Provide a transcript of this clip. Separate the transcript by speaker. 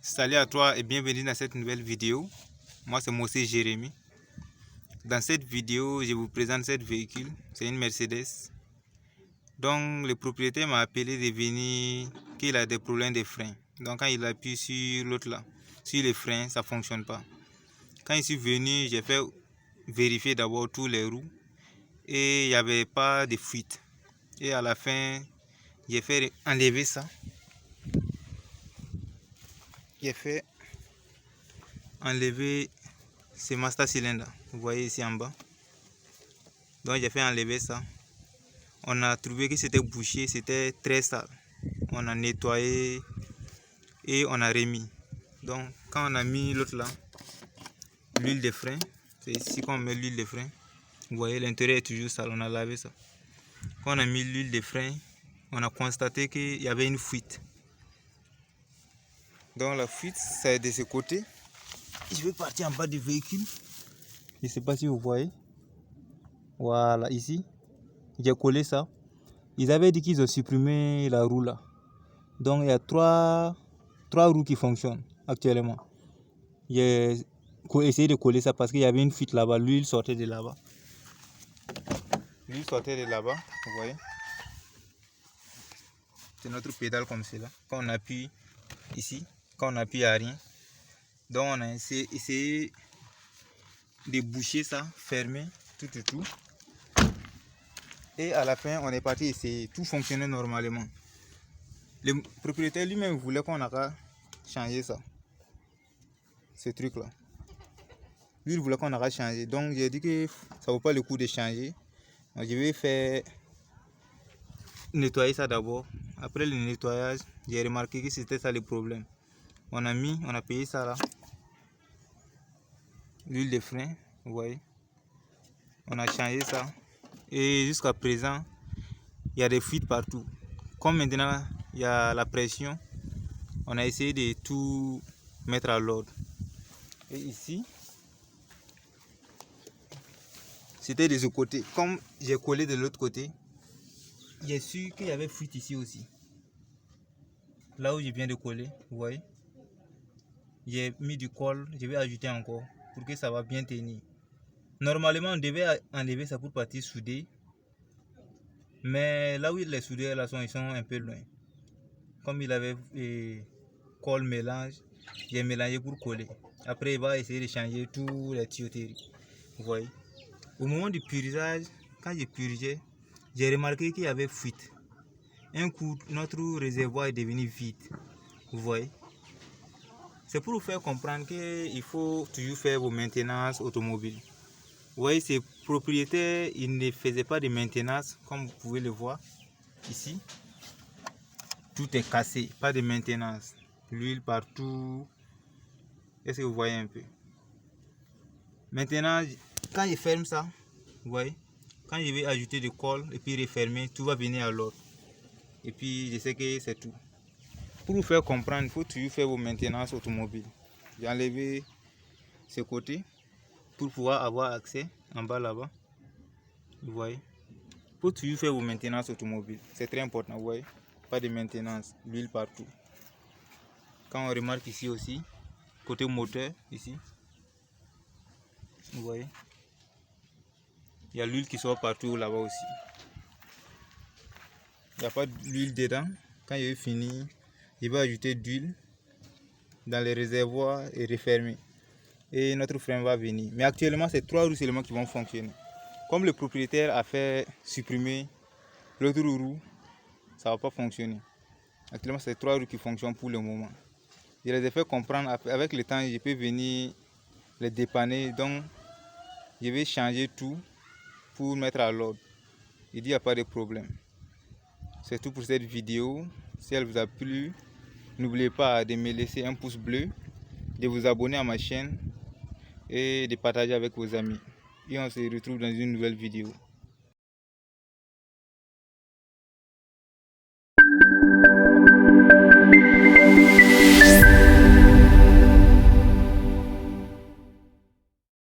Speaker 1: Salut à toi et bienvenue dans cette nouvelle vidéo. Moi c'est Mossé Jérémy. Dans cette vidéo, je vous présente cette véhicule. C'est une Mercedes. Donc le propriétaire m'a appelé de venir qu'il a des problèmes de frein. Donc quand il appuie sur l'autre là, sur les freins, ça ne fonctionne pas. Quand je suis venu, j'ai fait vérifier d'abord tous les roues et il n'y avait pas de fuite. Et à la fin, j'ai fait enlever ça. J'ai fait enlever ce master cylinder, vous voyez ici en bas. Donc j'ai fait enlever ça. On a trouvé que c'était bouché, c'était très sale. On a nettoyé et on a remis. Donc quand on a mis l'autre là, l'huile de frein, c'est ici qu'on met l'huile de frein. Vous voyez, l'intérieur est toujours sale, on a lavé ça. Quand on a mis l'huile de frein, on a constaté qu'il y avait une fuite. Donc la fuite, c'est de ce côté. Je vais partir en bas du véhicule. Je ne sais pas si vous voyez. Voilà, ici. J'ai collé ça. Ils avaient dit qu'ils ont supprimé la roue là. Donc il y a trois roues qui fonctionnent actuellement. J'ai essayé de coller ça parce qu'il y avait une fuite là-bas. L'huile sortait de là-bas. L'huile sortait de là-bas, vous voyez. C'est notre pédale comme cela. Quand on appuie ici, quand on appuie à rien. Donc on a essayé de boucher ça, fermer, tout. Et à la fin, on est parti essayer. Tout fonctionnait normalement. Le propriétaire lui-même voulait qu'on a changé ça. Ce truc là. Lui, il voulait qu'on a changé. Donc j'ai dit que ça vaut pas le coup de changer. Donc, je vais faire nettoyer ça d'abord. Après le nettoyage, j'ai remarqué que c'était ça le problème. On a payé ça là. L'huile de frein, vous voyez. On a changé ça. Et jusqu'à présent, il y a des fuites partout. Comme maintenant, il y a la pression, on a essayé de tout mettre à l'ordre. Et ici, c'était de ce côté. Comme j'ai collé de l'autre côté, j'ai su qu'il y avait fuite ici aussi. Là où je viens de coller, vous voyez. J'ai mis du colle, je vais ajouter encore pour que ça va bien tenir. Normalement, on devait enlever ça pour partir souder. Mais là où les soudeurs là ils sont un peu loin. Comme il avait colle mélange, j'ai mélangé pour coller. Après, il va essayer de changer tous les tuyauteries. Vous voyez. Au moment du purgeage, quand j'ai purgé, j'ai remarqué qu'il y avait fuite. Un coup, notre réservoir est devenu vide. Vous voyez. C'est pour vous faire comprendre qu'il faut toujours faire vos maintenances automobiles. Vous voyez, ces propriétaires, ils ne faisaient pas de maintenance, comme vous pouvez le voir ici. Tout est cassé, pas de maintenance. L'huile partout. Est-ce que vous voyez un peu? Maintenant, quand je ferme ça, vous voyez, quand je vais ajouter du colle et puis refermer, tout va venir à l'ordre. Et puis, je sais que c'est tout. Pour vous faire comprendre, il faut toujours faire vos maintenances automobiles. J'ai enlevé ce côté pour pouvoir avoir accès en bas là-bas. Vous voyez. Il faut toujours faire vos maintenances automobiles. C'est très important, vous voyez. Pas de maintenance, l'huile partout. Quand on remarque ici aussi, côté moteur, ici, vous voyez, il y a l'huile qui sort partout là-bas aussi. Il n'y a pas d'huile dedans. Quand je vais finir, je vais ajouter d'huile dans les réservoirs et refermer. Et notre frein va venir. Mais actuellement, c'est 3 roues seulement qui vont fonctionner. Comme le propriétaire a fait supprimer l'autre roue, ça ne va pas fonctionner. Actuellement, c'est 3 roues qui fonctionnent pour le moment. Je les ai fait comprendre, avec le temps, je peux venir les dépanner. Donc, je vais changer tout pour mettre à l'ordre. Il dit qu'il n'y a pas de problème. C'est tout pour cette vidéo. Si elle vous a plu, n'oubliez pas de me laisser un pouce bleu, de vous abonner à ma chaîne et de partager avec vos amis. Et on se retrouve dans une nouvelle vidéo.